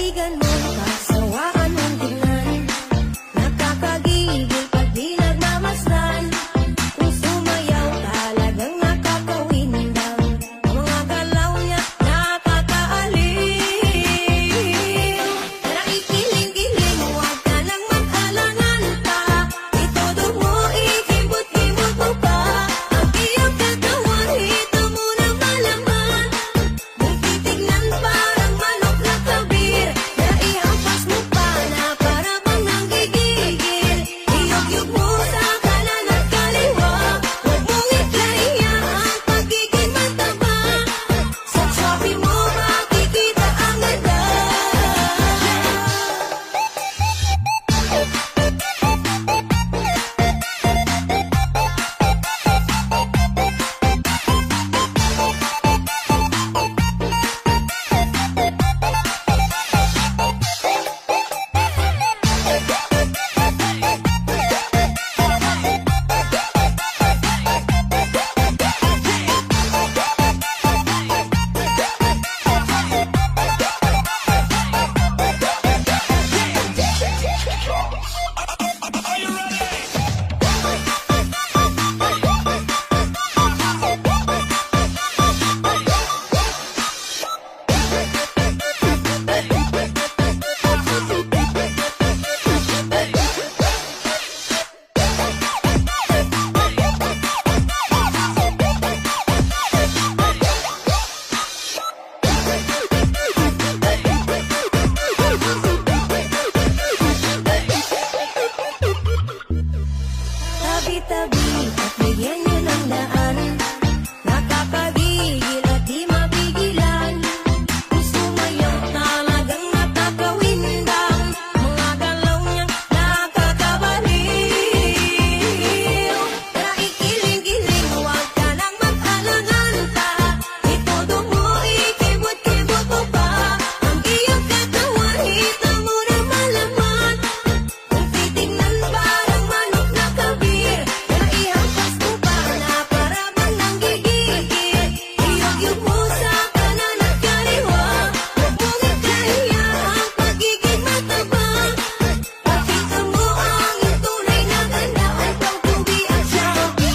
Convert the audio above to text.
Kaibigan mo, kasawaan mong tingnan. Nakakagigil pag di nagmamasdan. Kung sumayaw talagang nakakawindang. Ang mga galaw niya nakakaaliw. Tara ikiling-giling, huwag ka nang mag-alangan pa. Itodo mo, ikibot-ibot mo pa. Ang iyong katawan, hito mo na malaman. Kung titignan parang manok na kabir. Naihampas mo pa na para bang nanggigigil. Iyog-yog mo sa kanan at kaliwa. Huwag mong iklaiya ang pagiging mataba. Sa choppy mo makikita ang ganda. Tabi-tabi at bigyan nyo ng daan. Nakakagigil at di mapigilan. Kung sumayaw talagang nakakawindang. Mga galaw niyang nakakabaliw. Tara ikiling-giling, huwag ka nang mag-alangan pa. Itodo mo, ikibot-kibot mo pa. Ang iyong katawan, hito mo na malaman. Kung titignan parang manok na kabir. Naihampas mo pa na para bang nanggigigil. Iyog-yog mo sa kanan at kaliwa. Huwag mong iklaiya ang pagiging mataba. Pakita mo ang iyong tunay na ganda. Ang pagtubi at sabi.